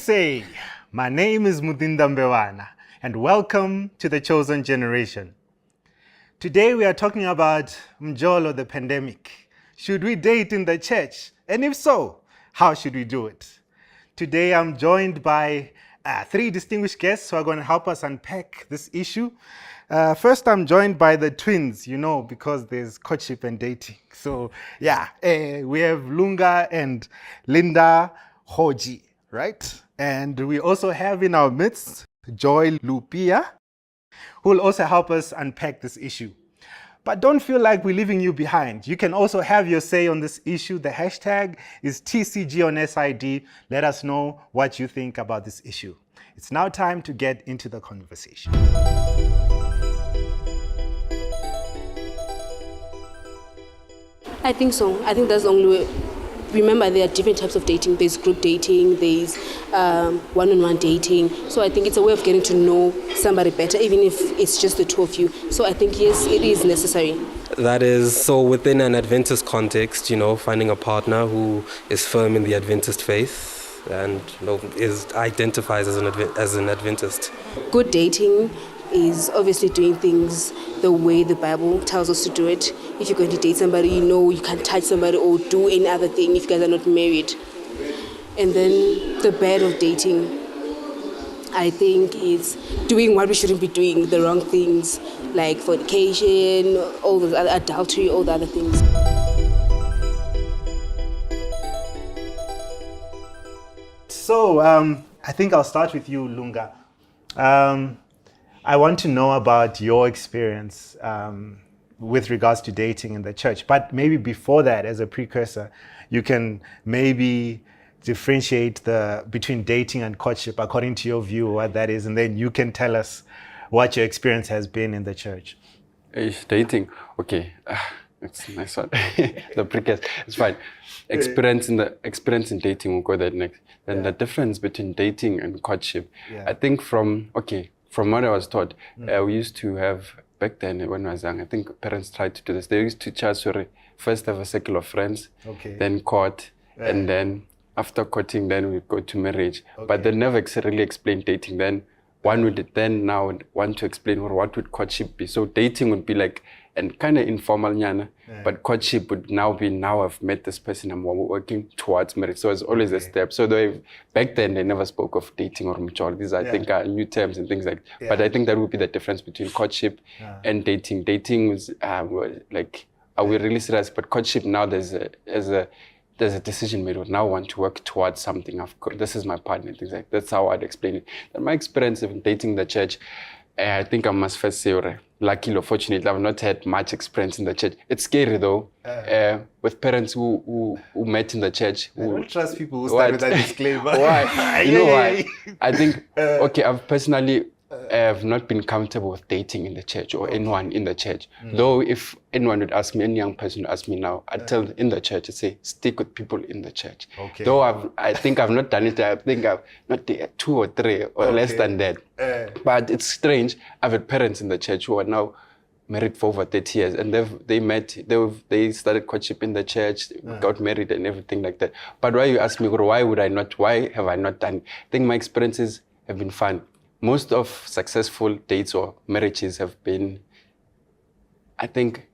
say, my name is Mudinda Mbewana, and welcome to The Chosen Generation. Today we are talking about Mjolo, the pandemic. Should we date in the church? And if so, how should we do it? Today I'm joined by three distinguished guests who are going to help us unpack this issue. First, I'm joined by the twins, because there's courtship and dating. So yeah, we have Lunga and Linda Hoji, right? And we also have in our midst Joy Lupia, who will also help us unpack this issue. But don't feel like we're leaving you behind. You can also have your say on this issue. The hashtag is TCG on SID. Let us know what you think about this issue. It's now time to get into the conversation. I think so. I think that's the only way. Remember, there are different types of dating. There's group dating, there's one-on-one dating. So I think it's a way of getting to know somebody better, even if it's just the two of you. So I think, yes, it is necessary. That is, so within an Adventist context, finding a partner who is firm in the Adventist faith and identifies as an Adventist. Good dating is obviously doing things the way the Bible tells us to do it. If you're going to date somebody, you can't touch somebody or do any other thing if you guys are not married. And then the bad of dating, I think, is doing what we shouldn't be doing, the wrong things, like fornication, all the other adultery, all the other things. So I think I'll start with you, Lunga. I want to know about your experience with regards to dating in the church. But maybe before that, as a precursor, you can maybe differentiate between dating and courtship according to your view, what that is, and then you can tell us what your experience has been in the church. Dating, okay, it's a nice one. The precursor, it's fine. Experience in dating, we'll go there next. Then the difference between dating and courtship, I think from what I was taught, we used to have, back then when I was young, I think parents tried to do this. They used to teach us first have a circle of friends, then court, and then after courting, then we go to marriage. But they never really explained dating. Then one would then now want to explain what would courtship be. So dating would be like and kind of informal, but courtship would now be, now I've met this person, I'm working towards marriage. So it's always a step. So back then they never spoke of dating or mutual. These I think are new terms and things like that. But I think that would be the difference between courtship and dating. Dating was like, are we really serious? But courtship now there's a decision made. Now I want to work towards something. This is my partner. Things like that's how I'd explain it. And my experience of dating the church, I think I must first say, luckily or fortunately, I've not had much experience in the church. It's scary though, with parents who met in the church. I don't trust people who start with that disclaimer. Why? You know why? I think, I've personally have not been comfortable with dating in the church or anyone in the church. Though if anyone would ask me, any young person would ask me now, I'd tell them in the church, I'd say, stick with people in the church. Though I think I've not done it. I think I've not done 2 or 3 or less than that. But it's strange. I've had parents in the church who are now married for over 30 years, and they started courtship in the church, got married and everything like that. But why you ask me, why have I not done it? I think my experiences have been fun. Most of successful dates or marriages have been, I think,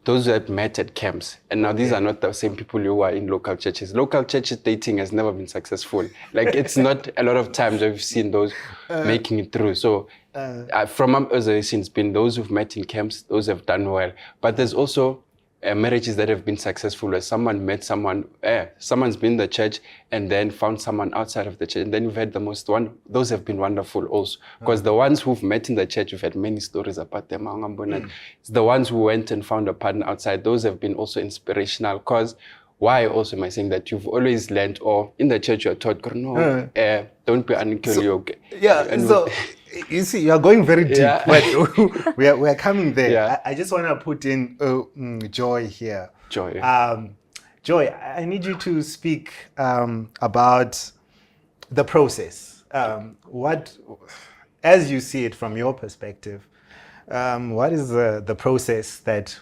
those who have met at camps. And now these are not the same people who are in local churches. Local churches dating has never been successful. Like it's not a lot of times we've seen those making it through. So from my observation, it's been those who've met in camps, those have done well. But there's also marriages that have been successful where someone met someone, someone's been in the church and then found someone outside of the church. And then you've had those have been wonderful also. Because the ones who've met in the church, we've had many stories about them. It's the ones who went and found a partner outside, those have been also inspirational. Because why also am I saying that you've always learned, or in the church you're taught, don't be unequally. So you see, you're going very deep, but we're coming there. I just want to put in Joy here. Joy. Joy, I need you to speak about the process. As you see it from your perspective, what is the process that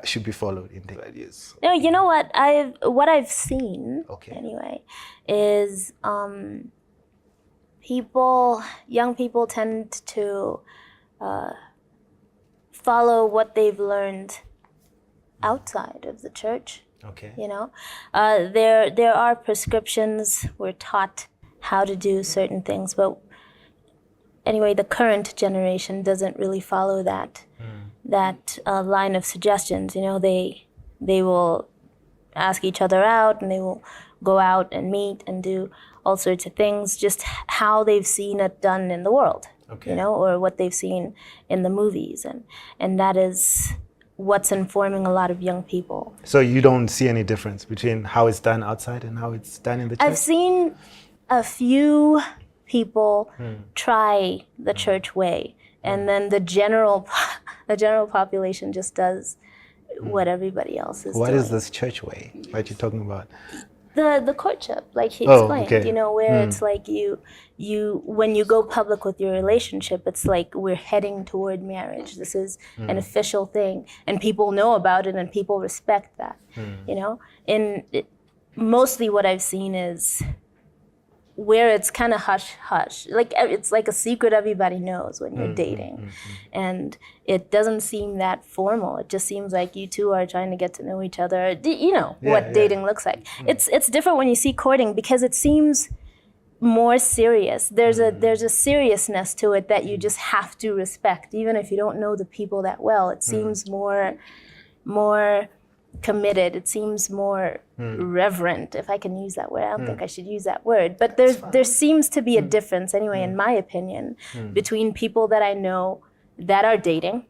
should be followed in the ideas? No, you know what I've seen anyway is young people tend to follow what they've learned outside of the church. Okay. You know, there are prescriptions. We're taught how to do certain things, but anyway, the current generation doesn't really follow that line of suggestions. You know, they will ask each other out, and they will go out and meet and do all sorts of things, just how they've seen it done in the world. Okay. You know, or what they've seen in the movies, and that is what's informing a lot of young people. So you don't see any difference between how it's done outside and how it's done in the church? I've seen a few people try the church way, and then the general population just does what everybody else is doing. What is this church way that you're talking about? The courtship, like he explained, okay. you know, where it's like you when you go public with your relationship, it's like we're heading toward marriage. This is an official thing, and people know about it, and people respect that. You know, mostly what I've seen is where it's kind of hush hush, like it's like a secret everybody knows when you're dating, and it doesn't seem that formal. It just seems like you two are trying to get to know each other. You know what dating looks like. It's different when you see courting, because it seems more serious. There's a seriousness to it that you just have to respect, even if you don't know the people that well. It seems more committed. It seems more reverent, if I can use that word. I don't think I should use that word, but there seems to be a difference, anyway, in my opinion, between people that I know that are dating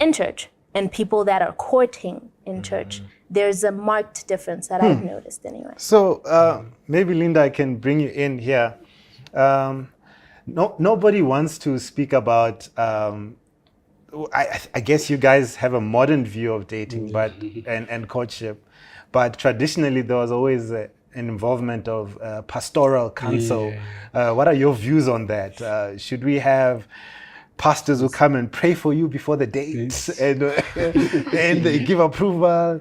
in church and people that are courting in church. There's a marked difference that I've noticed, anyway. So maybe Linda, I can bring you in here. Nobody wants to speak about. I guess you guys have a modern view of dating, but and courtship, but traditionally there was always an involvement of pastoral counsel. What are your views on that? Should we have pastors who come and pray for you before the date and they give approval?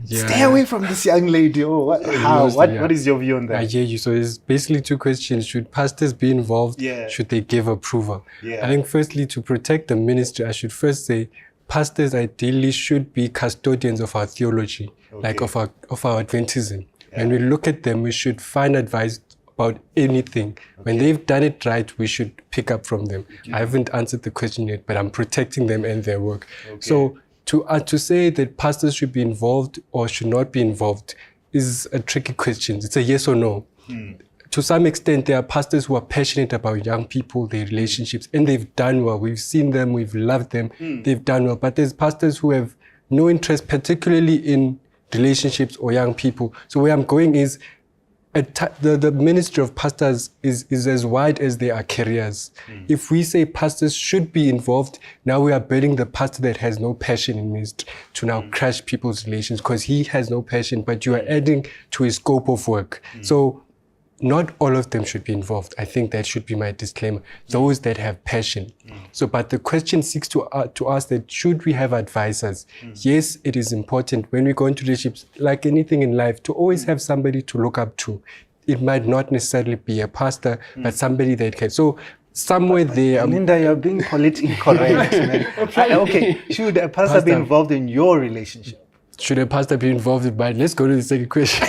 Stay away from this young lady. What is your view on that? I hear you. So it's basically two questions. Should pastors be involved? Should they give approval? I think firstly, to protect the ministry, I should first say pastors ideally should be custodians of our theology, like of our Adventism. When we look at them, we should find advice about anything. When they've done it right, we should pick up from them. I haven't answered the question yet, but I'm protecting them and their work. So to say that pastors should be involved or should not be involved is a tricky question. It's a yes or no. To some extent, there are pastors who are passionate about young people, their relationships, and they've done well. We've seen them, we've loved them, they've done well. But there's pastors who have no interest, particularly in relationships or young people. So where I'm going is, the ministry of pastors is as wide as there are careers. If we say pastors should be involved, now we are building the pastor that has no passion in ministry to now crash people's relations because he has no passion, but you are adding to his scope of work. So not all of them should be involved. I think that should be my disclaimer. Those that have passion. So, but the question seeks to ask that should we have advisors? Yes, it is important when we go into relationships, like anything in life, to always have somebody to look up to. It might not necessarily be a pastor, but somebody that can. So somewhere there. Linda, you're being politically correct. Okay, should a pastor be involved in your relationship? Should a pastor be involved in mine? Let's go to the second question.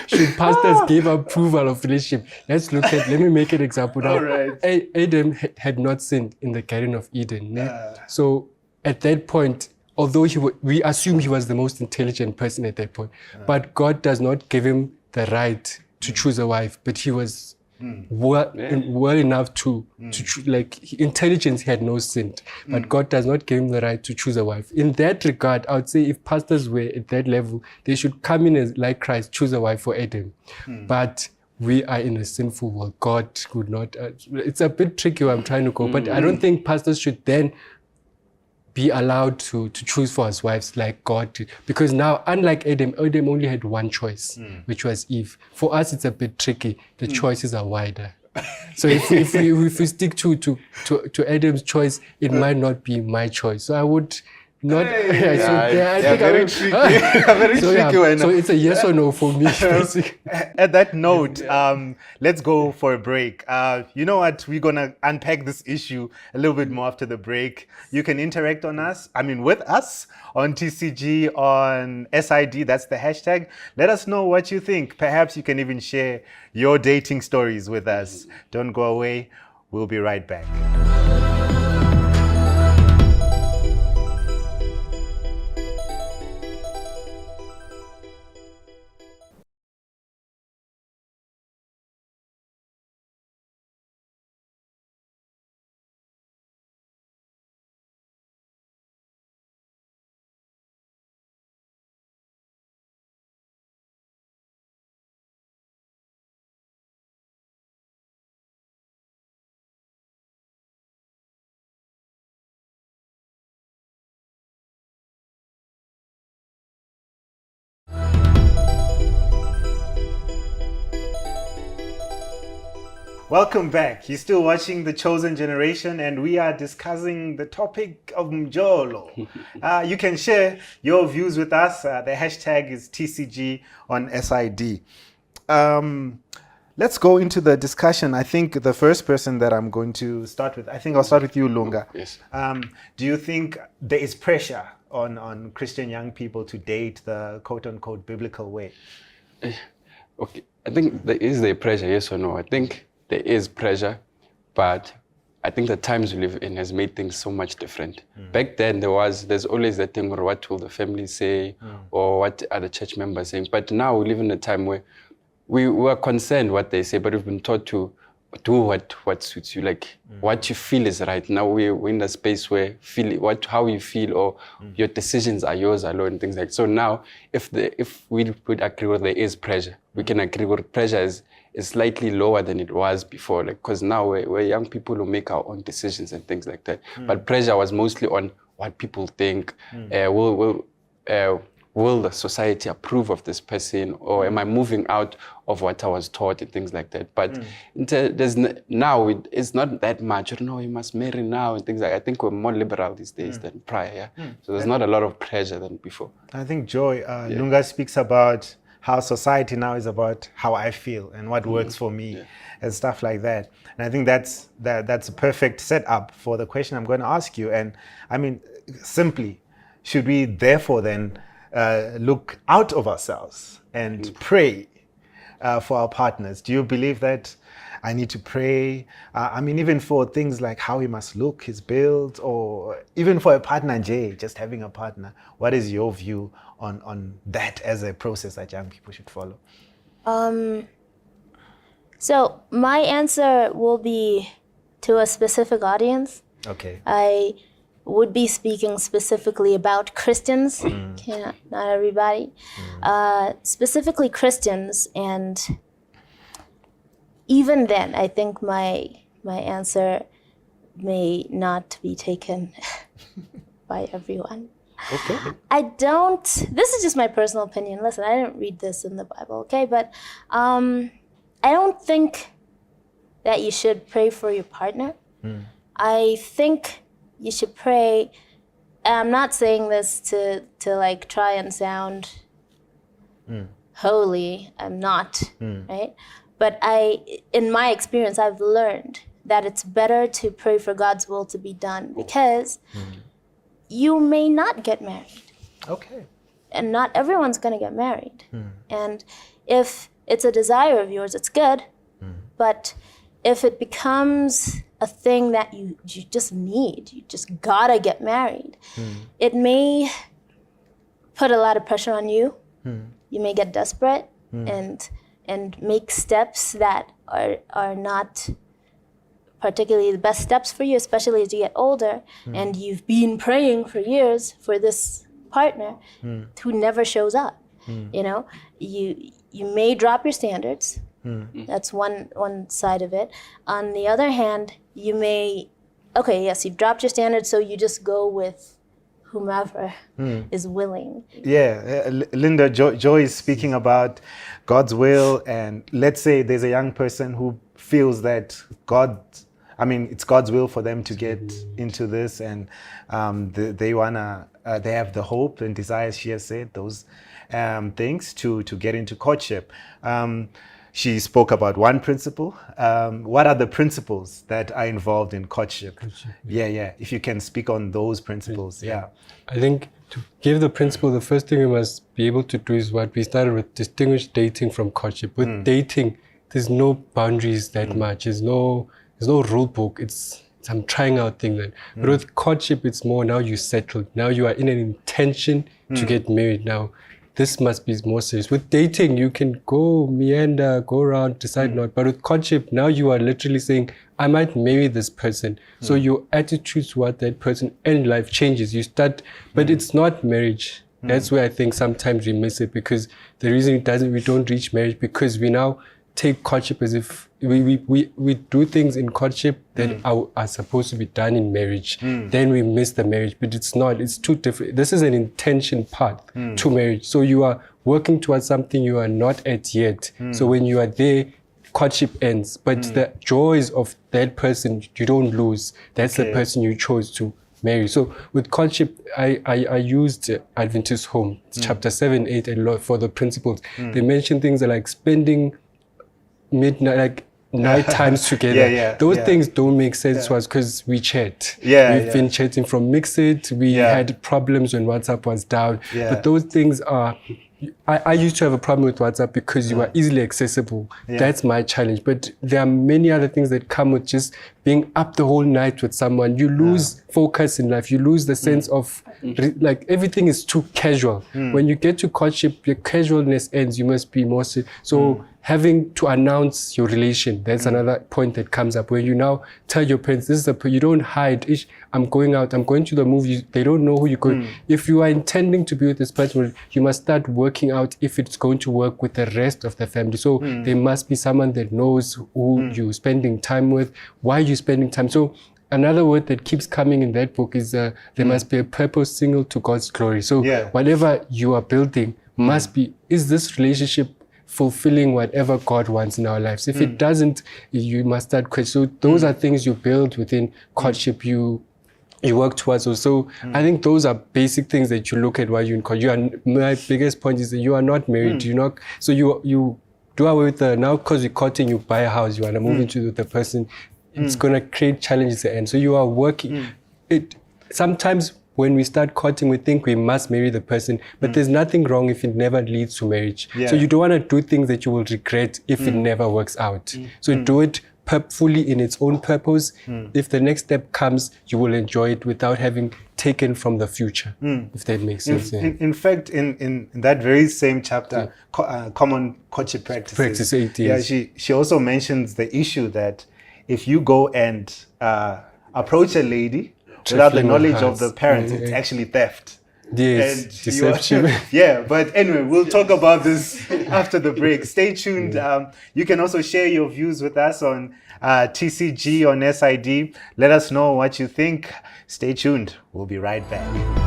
Should pastors give approval of relationship? Let me make an example now. Right. Adam had not sinned in the Garden of Eden. So at that point, although we assume he was the most intelligent person at that point, but God does not give him the right to choose a wife, but he was well enough to intelligence had no sin, but God does not give him the right to choose a wife. In that regard, I would say if pastors were at that level, they should come in as like Christ, choose a wife for Adam. But we are in a sinful world. God could not. It's a bit tricky where I'm trying to go, but I don't think pastors should then be allowed to choose for his wives like God did. Because now, unlike Adam only had one choice, which was Eve. For us, it's a bit tricky. The choices are wider. So if we stick to Adam's choice, it might not be my choice. So I would Not. Hey. So, I think very tricky. Very so, tricky one. So it's a yes or no for me. Basically. At that note, let's go for a break. You know what? We're gonna unpack this issue a little bit more after the break. You can interact with us on TCG, on SID. That's the hashtag. Let us know what you think. Perhaps you can even share your dating stories with us. Don't go away. We'll be right back. Welcome back. You're still watching The Chosen Generation, and we are discussing the topic of Mjolo. You can share your views with us. The hashtag is TCG on SID. Let's go into the discussion. I think the first person that I'm going to start with, I'll start with you, Lunga. Yes. Do you think there is pressure on Christian young people to date the quote-unquote biblical way? Okay, I think there is the pressure, yes or no? I think there is pressure, but I think the times we live in has made things so much different. Back then, there's always that thing, or what will the family say, or what are the church members saying? But now we live in a time where we are concerned what they say, but we've been taught to do what suits you, like what you feel is right. Now we're in a space where how you feel, or your decisions are yours alone, and things like that. So now, if we would agree with there is pressure, we can agree with pressure is slightly lower than it was before, like, because now we're young people who make our own decisions and things like that. But pressure was mostly on what people think. Will the society approve of this person, or am I moving out of what I was taught and things like that? But now it's not that much. You know, you must marry now and things like that. I think we're more liberal these days than prior. Yeah? So there's not a lot of pressure than before. I think Joy Lunga speaks about how society now is about how I feel and what works for me and stuff like that. And I think that's a perfect setup for the question I'm going to ask you. And I mean, simply, should we therefore then look out of ourselves and pray for our partners? Do you believe that I need to pray? Even for things like how he must look, his build, or even for a partner, just having a partner. What is your view on that as a process that young people should follow? So my answer will be to a specific audience. Okay. I would be speaking specifically about Christians, not everybody. Specifically Christians, and even then, I think my answer may not be taken by everyone. Okay. This is just my personal opinion. Listen, I didn't read this in the Bible, okay? But I don't think that you should pray for your partner. I think you should pray, and I'm not saying this to like try and sound holy. I'm not, right? But in my experience, I've learned that it's better to pray for God's will to be done, because you may not get married. Okay. And not everyone's going to get married. And if it's a desire of yours, it's good. But if it becomes a thing that you just need, you just gotta get married, it may put a lot of pressure on you. You may get desperate and make steps that are not particularly the best steps for you, especially as you get older, and you've been praying for years for this partner who never shows up. You know, you may drop your standards. That's one side of it. On the other hand, you may, you've dropped your standards, so you just go with whomever is willing. Yeah, Linda, Joy is speaking about God's will, and let's say there's a young person who feels that it's God's will for them to get into this, and they wanna they have the hope and desire, she has said, those things to get into courtship. She spoke about one principle. What are the principles that are involved in courtship? Yeah. If you can speak on those principles, yeah. I think to give the principle, the first thing we must be able to do is what we started with: distinguish dating from courtship. With dating, there's no boundaries that much. There's no rule book. It's I'm trying out things. But with courtship, it's more now you settled. Now you are in an intention to get married. Now this must be more serious. With dating, you can go meander, go around, decide not. But with courtship, now you are literally saying, I might marry this person. So your attitude toward that person and life changes. You start, but it's not marriage. That's where I think sometimes we miss it, because the reason we don't reach marriage, because we now take courtship as if we do things in courtship that are supposed to be done in marriage. Then we miss the marriage, but it's not. It's too different. This is an intention path to marriage. So you are working towards something you are not at yet. So when you are there, courtship ends. But the joys of that person, you don't lose. That's the person you chose to marry. So with courtship, I used Adventist Home, chapter 7, 8, and for the principles. They mention things like spending midnight, like night times together. Those things don't make sense to us because we chat. We've been chatting from Mixit. We had problems when WhatsApp was down. But those things are, I used to have a problem with WhatsApp because you are easily accessible. That's my challenge. But there are many other things that come with just being up the whole night with someone. You lose focus in life. You lose the sense of, like, everything is too casual. When you get to courtship, your casualness ends. You must be more serious. So having to announce your relation, that's another point that comes up, where you now tell your parents, this is you don't hide. I'm going out, I'm going to the movies. They don't know who you're going. If you are intending to be with this person, you must start working out if it's going to work with the rest of the family. So there must be someone that knows who you're spending time with, why you're spending time. So another word that keeps coming in that book is there must be a purpose single to God's glory. So whatever you are building must be, is this relationship fulfilling whatever God wants in our lives? If it doesn't, you must start questioning. So those are things you build within courtship. You work towards those. So I think those are basic things that you look at while you're in courtship. My biggest point is that you are not married. You're not. So you do away with now, because you're courting, you buy a house, you want to move into the person. It's going to create challenges at the end. So you are working. Sometimes when we start courting, we think we must marry the person, but there's nothing wrong if it never leads to marriage. So you don't want to do things that you will regret if it never works out. So do it fully in its own purpose. If the next step comes, you will enjoy it without having taken from the future, if that makes sense. In fact, in that very same chapter, Common Courtship Practices, Practice 8, she also mentions the issue that if you go and approach a lady without the knowledge of the parents, it's actually theft. Yes, and deception. But anyway, we'll talk about this after the break. Stay tuned. You can also share your views with us on TCG on SID. Let us know what you think. Stay tuned. We'll be right back.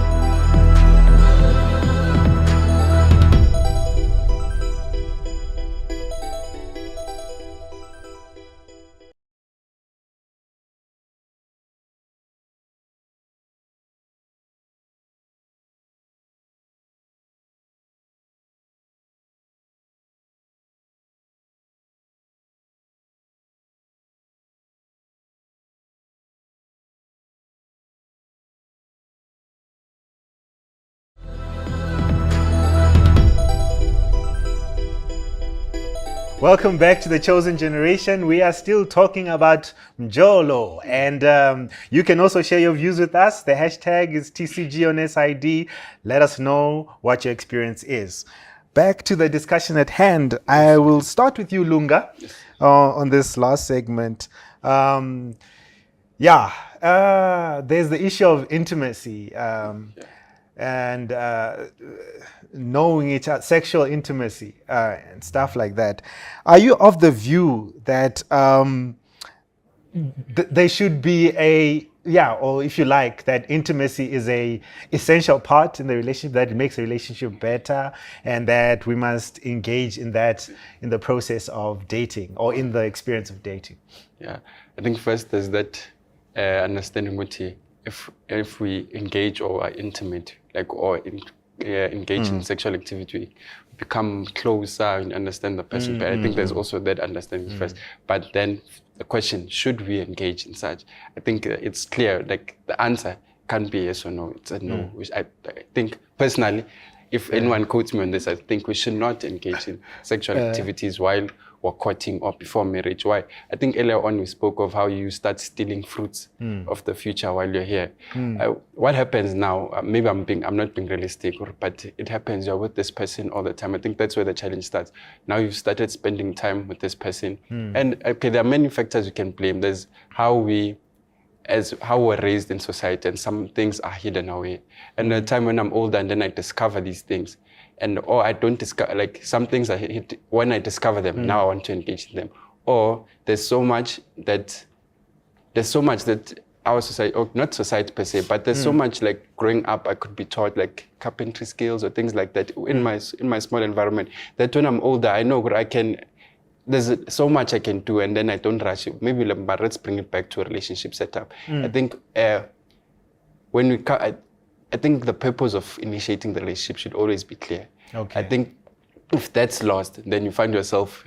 Welcome back to The Chosen Generation. We are still talking about Mjolo, and you can also share your views with us. The hashtag is TCG on SID. Let us know what your experience is. Back to the discussion at hand. I will start with you, Lunga, on this last segment. There's the issue of intimacy. And knowing each other, sexual intimacy and stuff like that. Are you of the view that there should be or if you like, that intimacy is a essential part in the relationship, that it makes a relationship better, and that we must engage in that in the process of dating or in the experience of dating? Yeah, I think first there's that understanding, if we engage or are intimate, like engage in sexual activity, we become closer and understand the person. But I think there's also that understanding first. But then the question, should we engage in such? I think it's clear, like the answer can't be yes or no. It's a no. Which I think personally, if anyone quotes me on this, I think we should not engage in sexual activities while we're courting or before marriage. Why? I think earlier on we spoke of how you start stealing fruits of the future while you're here. What happens now? Maybe I'm not being realistic, but it happens. You're with this person all the time. I think that's where the challenge starts. Now you've started spending time with this person, and okay, there are many factors you can blame. There's how we're raised in society, and some things are hidden away. And the time when I'm older and then I discover these things, or I don't discover, like some things when I discover them, now I want to engage in them. Or there's so much that our society, or not society per se, but there's so much, like growing up, I could be taught like carpentry skills or things like that in my small environment, that when I'm older, I know there's so much I can do, and then I don't rush it. Maybe but let's bring it back to a relationship setup. I think I think the purpose of initiating the relationship should always be clear. Okay. I think if that's lost, then you find yourself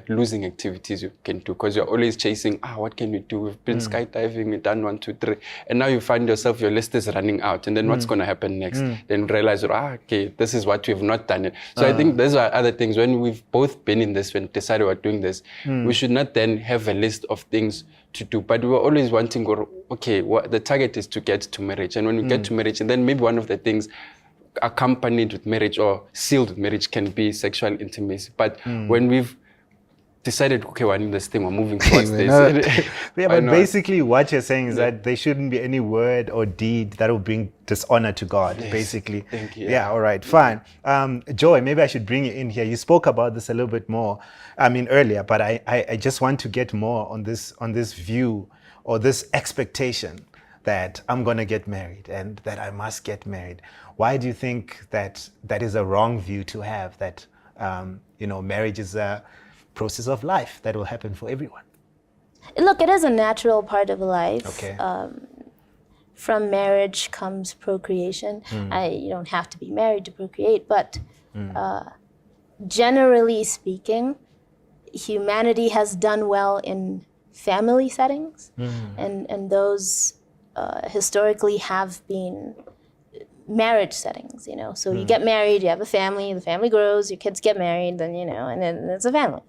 losing activities you can do, because you're always chasing, what can we do? We've been skydiving, we've done 1, 2, 3. And now you find yourself, your list is running out. And then what's going to happen next? Then realize, okay, this is what we've not done. So I think those are other things. When we've both been in this, when decided we're doing this, we should not then have a list of things to do. But we were always wanting, okay, the target is to get to marriage. And when we get to marriage, and then maybe one of the things accompanied with marriage or sealed with marriage can be sexual intimacy. But when we've decided, okay, we're in this thing, we're moving towards this. But basically what you're saying is that there shouldn't be any word or deed that will bring dishonor to God, basically. Thank you. Yeah, all right, fine. Joy, maybe I should bring you in here. You spoke about this a little bit more, earlier, but I just want to get more on this view or this expectation that I'm going to get married and that I must get married. Why do you think that is a wrong view to have, that marriage is a process of life that will happen for everyone? Look, it is a natural part of life. Okay. From marriage comes procreation. You don't have to be married to procreate, but generally speaking, humanity has done well in family settings, and those historically have been marriage settings, So you get married, you have a family, the family grows, your kids get married, then, and then it's a family.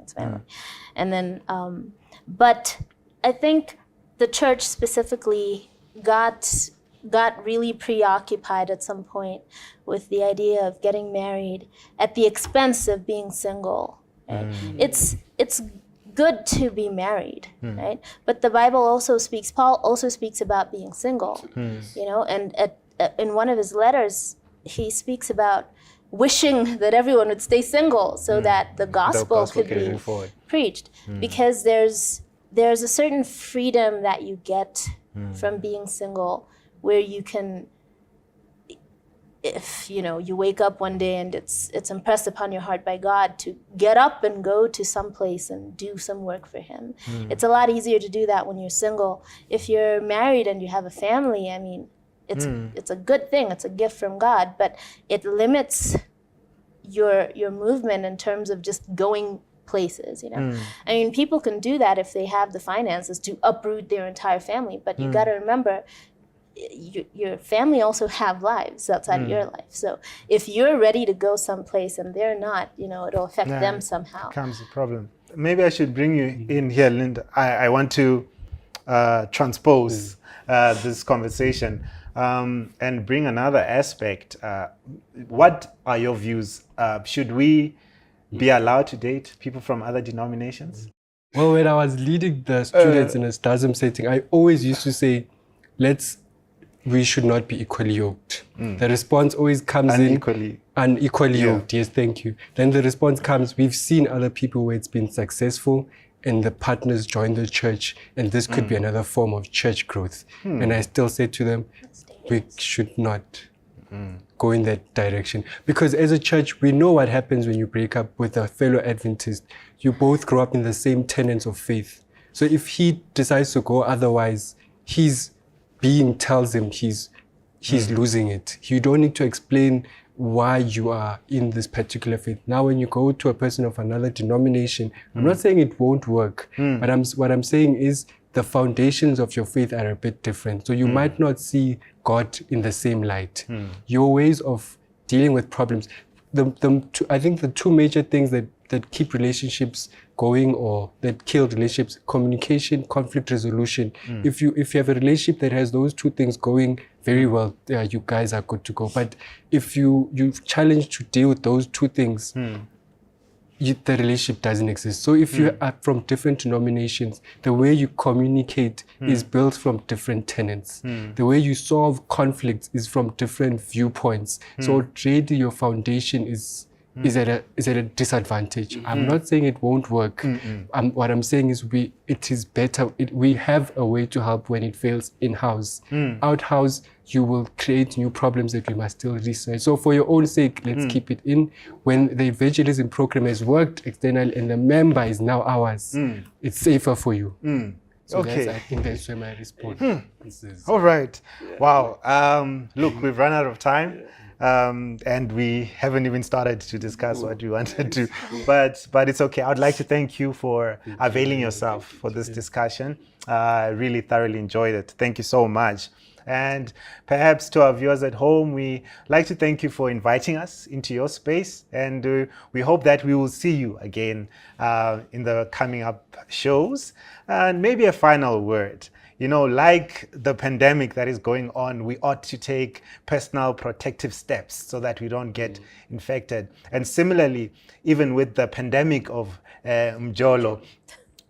And then, but I think the church specifically got really preoccupied at some point with the idea of getting married at the expense of being single. Right? It's good to be married, right? But the Bible also Paul also speaks about being single, and in one of his letters, he speaks about wishing that everyone would stay single so that the gospel could be preached, because there's a certain freedom that you get from being single, where you can, if you wake up one day and it's impressed upon your heart by God to get up and go to some place and do some work for him. It's a lot easier to do that when you're single. If you're married and you have a family, it's a good thing, it's a gift from God, but it limits your movement in terms of just going places, people can do that if they have the finances to uproot their entire family, but you got to remember, your family also have lives outside of your life. So if you're ready to go someplace and they're not, it'll affect them somehow. Becomes a problem. Maybe I should bring you in here, Linda. I want to transpose this conversation and bring another aspect. What are your views? Should we be allowed to date people from other denominations? Well, when I was leading the students in a STASM setting, I always used to say, we should not be equally yoked. The response always comes unequally yoked. Yes, thank you. Then the response comes, we've seen other people where it's been successful and the partners join the church, and this could be another form of church growth. And I still say to them, we should not go in that direction. Because as a church, we know what happens when you break up with a fellow Adventist. You both grow up in the same tenets of faith. So if he decides to go otherwise, he's being tells him he's losing it. You don't need to explain why you are in this particular faith. Now, when you go to a person of another denomination, I'm not saying it won't work, but what I'm saying is the foundations of your faith are a bit different. So you might not see God in the same light. Your ways of dealing with problems, I think the two major things that keep relationships going or that kill relationships: communication, conflict resolution. If you have a relationship that has those two things going very well, you guys are good to go. But if you've challenged to deal with those two things, the relationship doesn't exist. So if you are from different denominations, the way you communicate is built from different tenets. The way you solve conflicts is from different viewpoints. So already your foundation is at a disadvantage. I'm not saying it won't work. What I'm saying is it is better. We have a way to help when it fails in-house. Out-house, you will create new problems that we must still research. So for your own sake, let's keep it in. When the evangelism program has worked external and the member is now ours, it's safer for you. So Okay. I think that's where my response is. All right. Wow. Look, we've run out of time. And we haven't even started to discuss what we wanted to, but it's okay. I'd like to thank you for availing yourself for this discussion. I really thoroughly enjoyed it. Thank you so much. And perhaps to our viewers at home, we like to thank you for inviting us into your space, and we hope that we will see you again in the coming up shows. And maybe a final word. You know, like the pandemic that is going on, we ought to take personal protective steps so that we don't get infected. And similarly, even with the pandemic of Mjolo,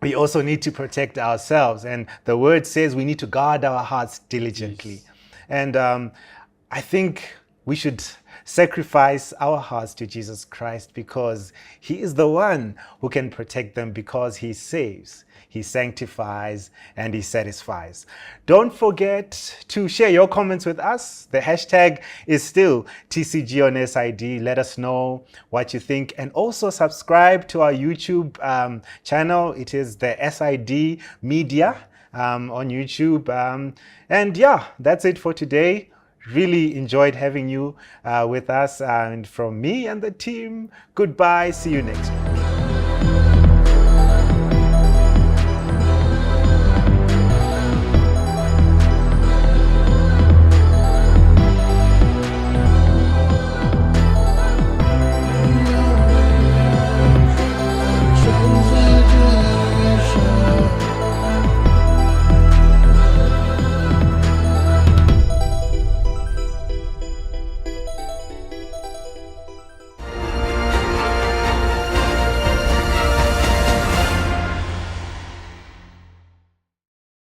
we also need to protect ourselves. And the word says we need to guard our hearts diligently. And I think we should sacrifice our hearts to Jesus Christ, because he is the one who can protect them, because he saves, he sanctifies, and he satisfies. Don't forget to share your comments with us. The hashtag is still TCG on SID. Let us know what you think, and also subscribe to our YouTube channel. It is the SID Media on YouTube. And yeah, that's it for today. Really enjoyed having you with us, and from me and the team, goodbye. See you next week.